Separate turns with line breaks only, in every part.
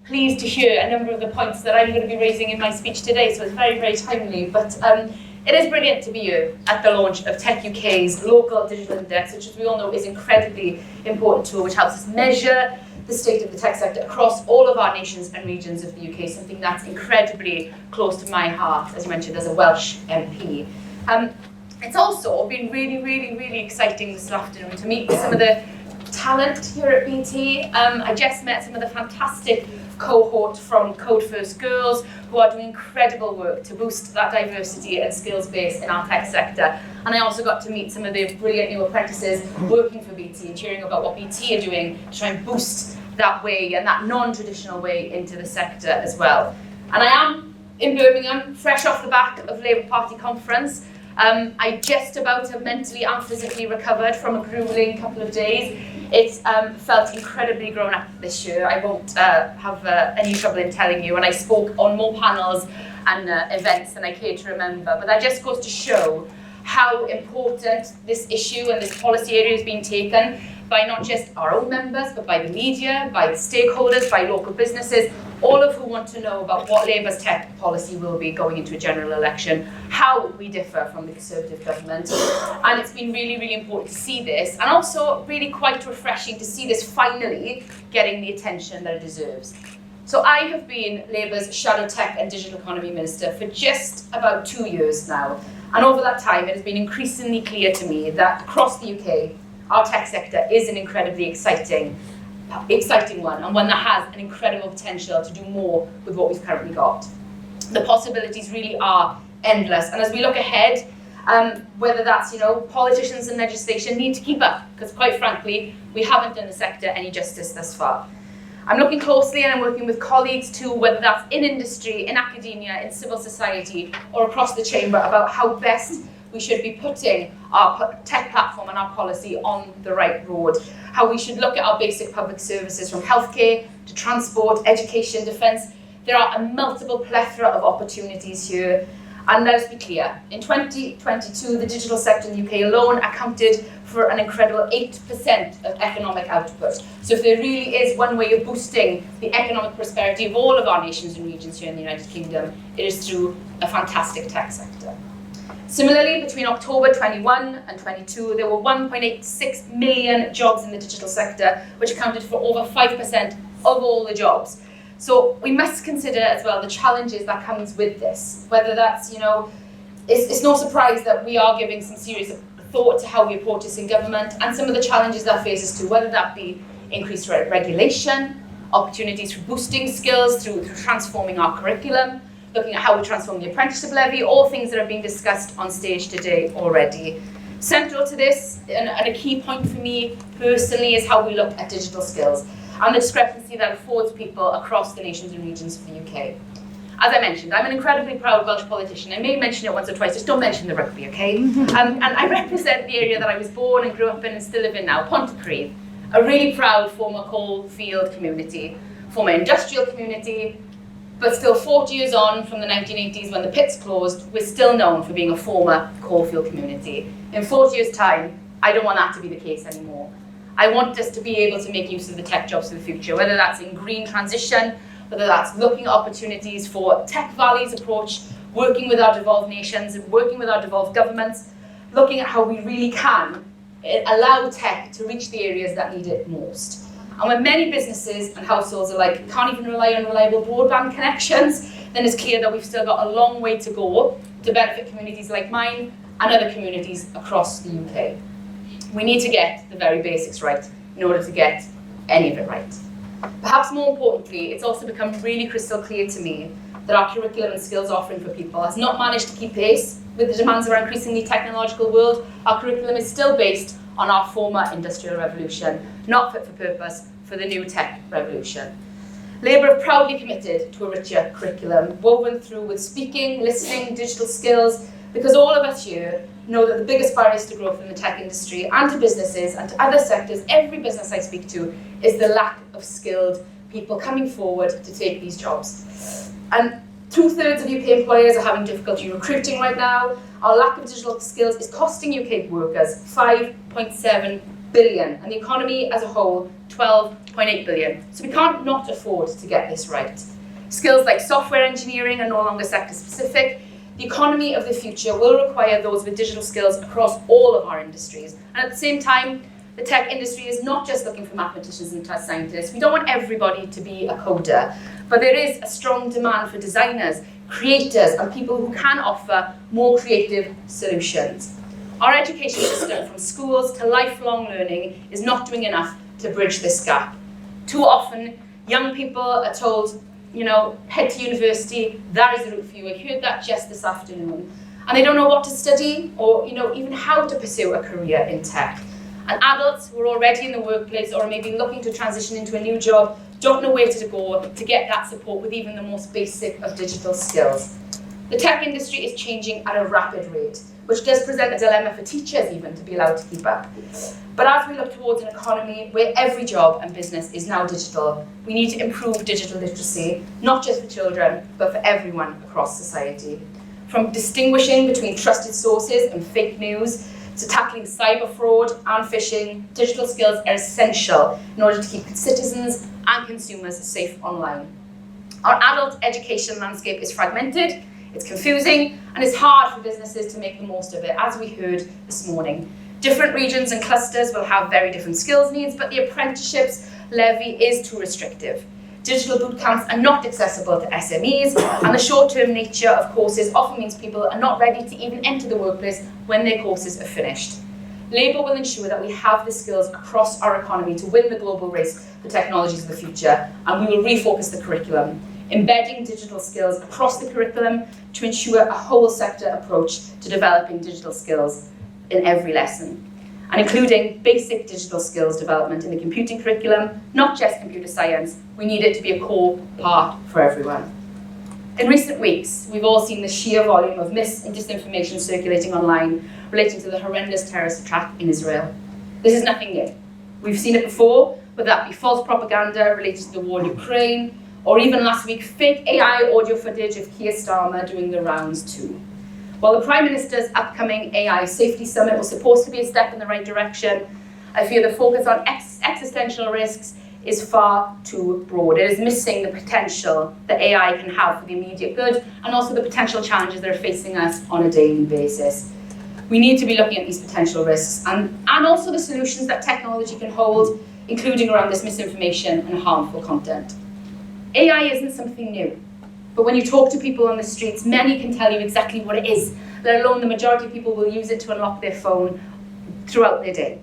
pleased to hear a number of the points that I'm going to be raising in my speech today, so it's very, very timely. But it is brilliant to be here at the launch of 𝗕𝗂𝗶𝗹𝗶's local digital index, which, as we all know, is an incredibly important tool which helps us measure the state of the tech sector across all of our nations and regions of the UK, something that's incredibly close to my heart, as you mentioned, as a Welsh MP. It's also been really, really, really exciting this afternoon to meet some of the talent here at BT. I just met some of the fantastic cohort from Code First Girls who are doing incredible work to boost that diversity and skills base in our tech sector. And I also got to meet some of the brilliant new apprentices working for BT and hearing about what BT are doing to try and boost that way and that non-traditional way into the sector as well. And I am in Birmingham, fresh off the back of Labour Party conference. I just about have mentally and physically recovered from a grueling couple of days. It felt incredibly grown up this year. I won't have any trouble in telling you, and I spoke on more panels and events than I care to remember. But that just goes to show how important this issue and this policy area is being taken by not just our own members, but by the media, by the stakeholders, by local businesses, all of who want to know about what Labour's tech policy will be going into a general election, how we differ from the Conservative government. And it's been really, really important to see this, and also really quite refreshing to see this finally getting the attention that it deserves. So I have been Labour's Shadow Tech and Digital Economy Minister for just about 2 years now. And over that time, it has been increasingly clear to me that across the UK, our tech sector is an incredibly exciting one, and one that has an incredible potential to do more with what we've currently got. The possibilities really are endless, and as we look ahead, whether that's politicians and legislation need to keep up, because quite frankly, we haven't done the sector any justice thus far. I'm looking closely and I'm working with colleagues too, whether that's in industry, in academia, in civil society, or across the chamber, about how best we should be putting our tech platform and our policy on the right road. How we should look at our basic public services, from healthcare to transport, education, defence. There are a multiple plethora of opportunities here. And let's be clear, in 2022, the digital sector in the UK alone accounted for an incredible 8% of economic output. So if there really is one way of boosting the economic prosperity of all of our nations and regions here in the United Kingdom, it is through a fantastic tech sector. Similarly, between October 21 and 22, there were 1.86 million jobs in the digital sector, which accounted for over 5% of all the jobs. So we must consider as well the challenges that comes with this, whether that's, it's no surprise that we are giving some serious thought to how we approach this in government, and some of the challenges that faces too, whether that be increased regulation, opportunities for boosting skills through transforming our curriculum, looking at how we transform the apprenticeship levy, all things that are being discussed on stage today already. Central to this, and a key point for me personally, is how we look at digital skills and the discrepancy that affords people across the nations and regions of the UK. As I mentioned, I'm an incredibly proud Welsh politician. I may mention it once or twice, just don't mention the rugby, okay? And I represent the area that I was born and grew up in and still live in now, 𝗕𝗂𝗶𝗹𝗶, a really proud former coalfield community, former industrial community, but still 40 years on from the 1980s when the pits closed, we're still known for being a former coalfield community. In 40 years' time, I don't want that to be the case anymore. I want us to be able to make use of the tech jobs of the future, whether that's in green transition, whether that's looking at opportunities for tech valleys approach, working with our devolved nations, working with our devolved governments, looking at how we really can allow tech to reach the areas that need it most. And when many businesses and households alike can't even rely on reliable broadband connections, then it's clear that we've still got a long way to go to benefit communities like mine and other communities across the UK. We need to get the very basics right in order to get any of it right. Perhaps more importantly, it's also become really crystal clear to me that our curriculum and skills offering for people has not managed to keep pace with the demands of our increasingly technological world. Our curriculum is still based on our former industrial revolution, not fit for purpose for the new tech revolution. Labour have proudly committed to a richer curriculum, woven through with speaking, listening, digital skills, because all of us here know that the biggest barriers to growth in the tech industry and to businesses and to other sectors, every business I speak to, is the lack of skilled people coming forward to take these jobs. And 2/3 of UK employers are having difficulty recruiting right now. Our lack of digital skills is costing UK workers £5.7 billion, and the economy as a whole, 12.8 billion. So we can't not afford to get this right. Skills like software engineering are no longer sector-specific. The economy of the future will require those with digital skills across all of our industries. And at the same time, the tech industry is not just looking for mathematicians and scientists. We don't want everybody to be a coder, but there is a strong demand for designers, creators, and people who can offer more creative solutions. Our education system, from schools to lifelong learning, is not doing enough to bridge this gap. Too often, young people are told, head to university, that is the route for you. I heard that just this afternoon. And they don't know what to study or, even how to pursue a career in tech. And adults who are already in the workplace or maybe looking to transition into a new job don't know where to go to get that support with even the most basic of digital skills. The tech industry is changing at a rapid rate, which does present a dilemma for teachers even to be allowed to keep up. But as we look towards an economy where every job and business is now digital, we need to improve digital literacy, not just for children, but for everyone across society. From distinguishing between trusted sources and fake news, to tackling cyber fraud and phishing, digital skills are essential in order to keep citizens and consumers safe online. Our adult education landscape is fragmented, it's confusing, and it's hard for businesses to make the most of it, as we heard this morning. Different regions and clusters will have very different skills needs, but the apprenticeships levy is too restrictive. Digital boot camps are not accessible to SMEs, and the short-term nature of courses often means people are not ready to even enter the workplace when their courses are finished. Labour will ensure that we have the skills across our economy to win the global race for technologies of the future, and we will refocus the curriculum, embedding digital skills across the curriculum to ensure a whole sector approach to developing digital skills in every lesson, and including basic digital skills development in the computing curriculum, not just computer science. We need it to be a core part for everyone. In recent weeks, we've all seen the sheer volume of mis and disinformation circulating online relating to the horrendous terrorist attack in Israel. This is nothing new. We've seen it before, whether that be false propaganda related to the war in Ukraine, or even last week, fake AI audio footage of Keir Starmer doing the rounds too. While the Prime Minister's upcoming AI Safety Summit was supposed to be a step in the right direction, I fear the focus on existential risks is far too broad. It is missing the potential that AI can have for the immediate good, and also the potential challenges that are facing us on a daily basis. We need to be looking at these potential risks and also the solutions that technology can hold, including around this misinformation and harmful content. AI isn't something new, but when you talk to people on the streets, many can tell you exactly what it is, let alone the majority of people will use it to unlock their phone throughout their day.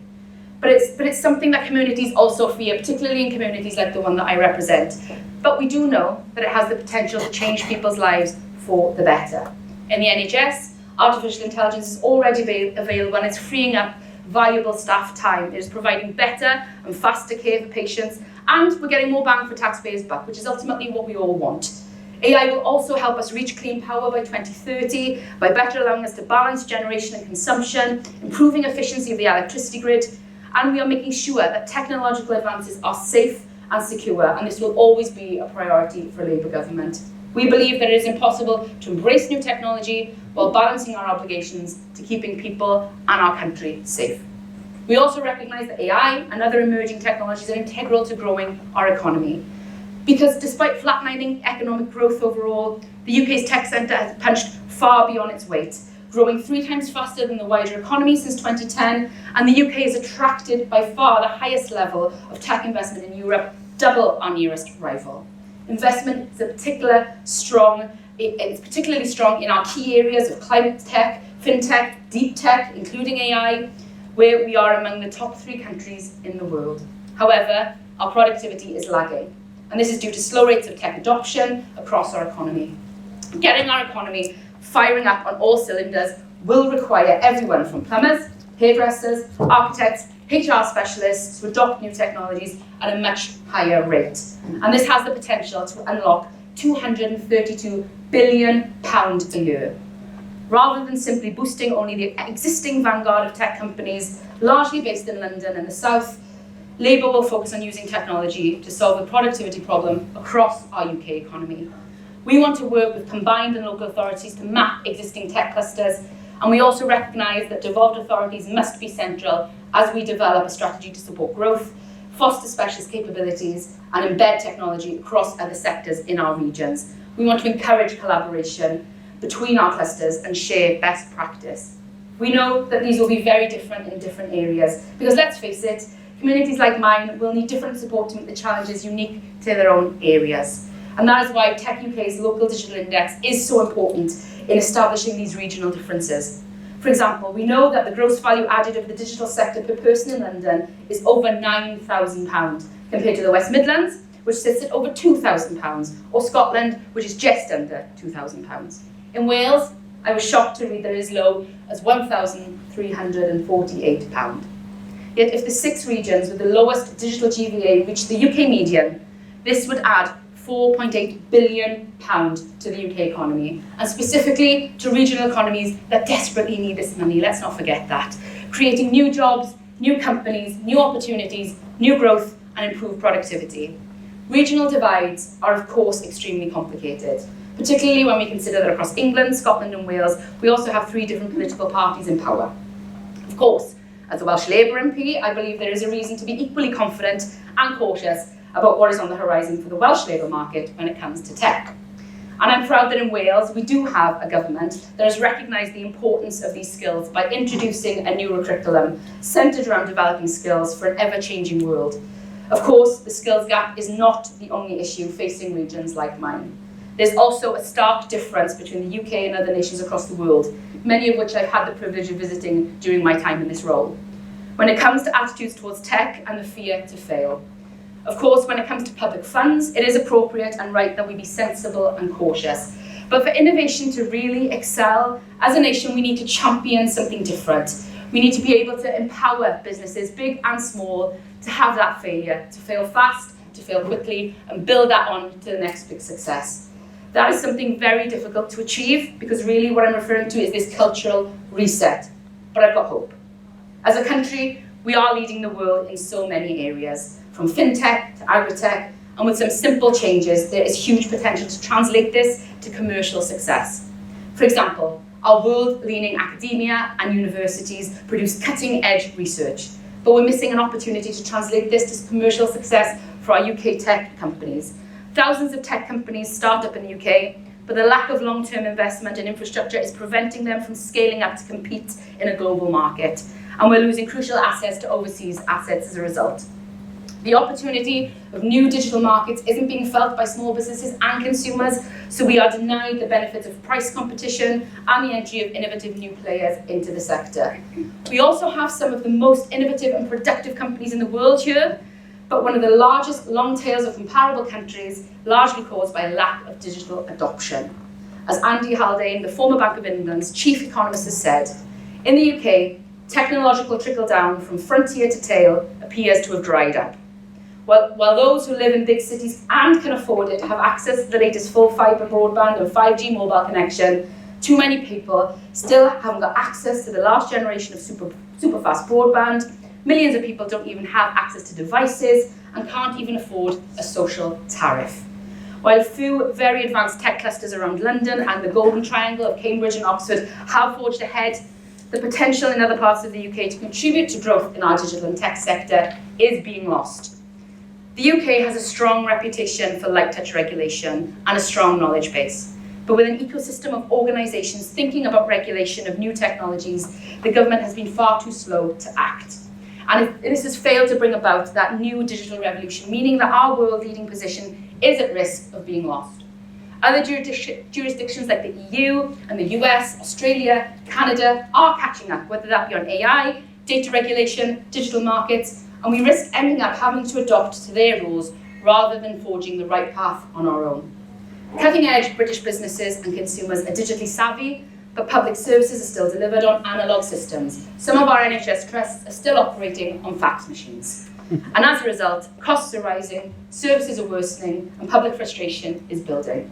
But it's something that communities also fear, particularly in communities like the one that I represent. But we do know that it has the potential to change people's lives for the better. In the NHS, artificial intelligence is already available, and it's freeing up valuable staff time. It is providing better and faster care for patients, and we're getting more bang for taxpayers' buck, which is ultimately what we all want. AI will also help us reach clean power by 2030 by better allowing us to balance generation and consumption, improving efficiency of the electricity grid, and we are making sure that technological advances are safe and secure, and this will always be a priority for a Labour government. We believe that it is impossible to embrace new technology while balancing our obligations to keeping people and our country safe. We also recognise that AI and other emerging technologies are integral to growing our economy. Because despite flatlining economic growth overall, the UK's tech centre has punched far beyond its weight, growing 3 times faster than the wider economy since 2010, and the UK is attracted by far the highest level of tech investment in Europe, double our nearest rival. Investment is particularly strong in our key areas of climate tech, fintech, deep tech, including AI, where we are among the top 3 countries in the world. However, our productivity is lagging, and this is due to slow rates of tech adoption across our economy. Getting our economy firing up on all cylinders will require everyone from plumbers, hairdressers, architects, HR specialists to adopt new technologies at a much higher rate. And this has the potential to unlock £232 billion a year. Rather than simply boosting only the existing vanguard of tech companies, largely based in London and the South, Labour will focus on using technology to solve the productivity problem across our UK economy. We want to work with combined and local authorities to map existing tech clusters, and we also recognise that devolved authorities must be central as we develop a strategy to support growth, foster specialist capabilities, and embed technology across other sectors in our regions. We want to encourage collaboration between our clusters and share best practice. We know that these will be very different in different areas, because let's face it, communities like mine will need different support to meet the challenges unique to their own areas. And that is why 𝗕𝗂𝗍's local digital index is so important in establishing these regional differences. For example, we know that the gross value added of the digital sector per person in London is over £9,000 compared to the West Midlands, which sits at over £2,000, or Scotland, which is just under £2,000. In Wales, I was shocked to read that it is as low as £1,348. Yet if the 6 regions with the lowest digital GVA reached the UK median, this would add £4.8 billion to the UK economy, and specifically to regional economies that desperately need this money. Let's not forget that. Creating new jobs, new companies, new opportunities, new growth, and improved productivity. Regional divides are, of course, extremely complicated, particularly when we consider that across England, Scotland, and Wales, we also have 3 different political parties in power. Of course, as a 𝗕𝗂𝗶𝗹𝗶 I believe there is a reason to be equally confident and cautious about what is on the horizon for the Welsh labour market when it comes to tech. And I'm proud that in Wales we do have a government that has recognised the importance of these skills by introducing a new curriculum centred around developing skills for an ever-changing world. Of course, the skills gap is not the only issue facing regions like mine. There's also a stark difference between the UK and other nations across the world, many of which I've had the privilege of visiting during my time in this role, when it comes to attitudes towards tech and the fear to fail. Of course, when it comes to public funds, it is appropriate and right that we be sensible and cautious. But for innovation to really excel, as a nation, we need to champion something different. We need to be able to empower businesses, big and small, to have that failure, to fail fast, to fail quickly, and build that on to the next big success. That is something very difficult to achieve, because really what I'm referring to is this cultural reset. But I've got hope. As a country, we are leading the world in so many areas, from fintech to agri-tech, and with some simple changes, there is huge potential to translate this to commercial success. For example, our world-leading academia and universities produce cutting-edge research, but we're missing an opportunity to translate this to commercial success for our UK tech companies. Thousands of tech companies start up in the UK, but the lack of long-term investment in infrastructure is preventing them from scaling up to compete in a global market, and we're losing crucial access to overseas assets as a result. The opportunity of new digital markets isn't being felt by small businesses and consumers, so we are denied the benefits of price competition and the entry of innovative new players into the sector. We also have some of the most innovative and productive companies in the world here, but one of the largest long tails of comparable countries, largely caused by a lack of digital adoption. As Andy Haldane, the former Bank of England's chief economist, has said, in the UK, technological trickle-down from frontier to tail appears to have dried up. While those who live in big cities and can afford it have access to the latest full fibre broadband and 5G mobile connection, too many people still haven't got access to the last generation of super fast broadband. Millions of people don't even have access to devices and can't even afford a social tariff. While a few very advanced tech clusters around London and the Golden Triangle of Cambridge and Oxford have forged ahead, the potential in other parts of the UK to contribute to growth in our digital and tech sector is being lost. The UK has a strong reputation for light touch regulation and a strong knowledge base. But with an ecosystem of organisations thinking about regulation of new technologies, the government has been far too slow to act. And this has failed to bring about that new digital revolution, meaning that our world-leading position is at risk of being lost. Other jurisdictions like the EU and the US, Australia, Canada are catching up, whether that be on AI, data regulation, digital markets, and we risk ending up having to adopt to their rules rather than forging the right path on our own. Cutting-edge British businesses and consumers are digitally savvy, but public services are still delivered on analogue systems. Some of our NHS trusts are still operating on fax machines. And as a result, costs are rising, services are worsening, and public frustration is building.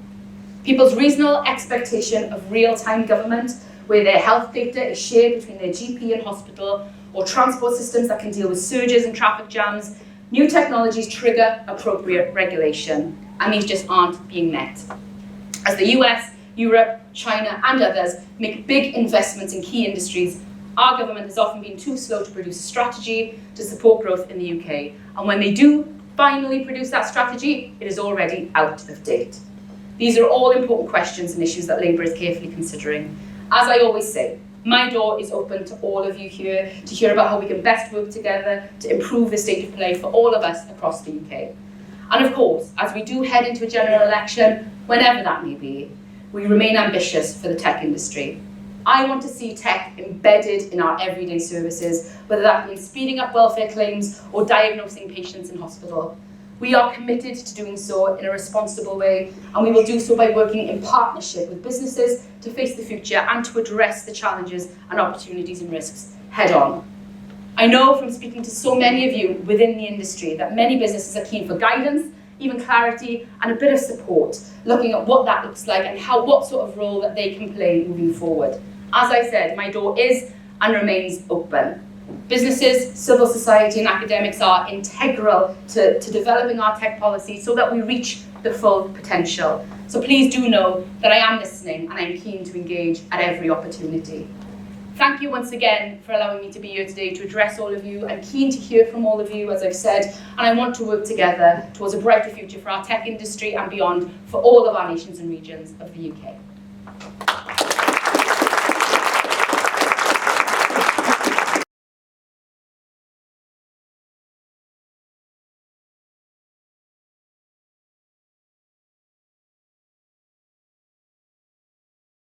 People's reasonable expectation of real-time government, where their health data is shared between their GP and hospital, or transport systems that can deal with surges and traffic jams, new technologies trigger appropriate regulation, and these just aren't being met. As the US, Europe, China, and others make big investments in key industries, Our government has often been too slow to produce a strategy to support growth in the UK. And when they do finally produce that strategy, it is already out of date. These are all important questions and issues that Labour is carefully considering. As I always say, my door is open to all of you here to hear about how we can best work together to improve the state of play for all of us across the UK. And of course, as we do head into a general election, whenever that may be, we remain ambitious for the tech industry. I want to see tech embedded in our everyday services, whether that means speeding up welfare claims or diagnosing patients in hospital. We are committed to doing so in a responsible way, and we will do so by working in partnership with businesses to face the future and to address the challenges and opportunities and risks head on. I know from speaking to so many of you within the industry that many businesses are keen for guidance, even clarity, and a bit of support, looking at what that looks like and what sort of role that they can play moving forward. As I said, my door is and remains open. Businesses, civil society and academics are integral to developing our tech policy so that we reach the full potential. So please do know that I am listening and I'm keen to engage at every opportunity. Thank you once again for allowing me to be here today to address all of you. I'm keen to hear from all of you, as I've said, and I want to work together towards a brighter future for our tech industry and beyond for all of our nations and regions of the UK.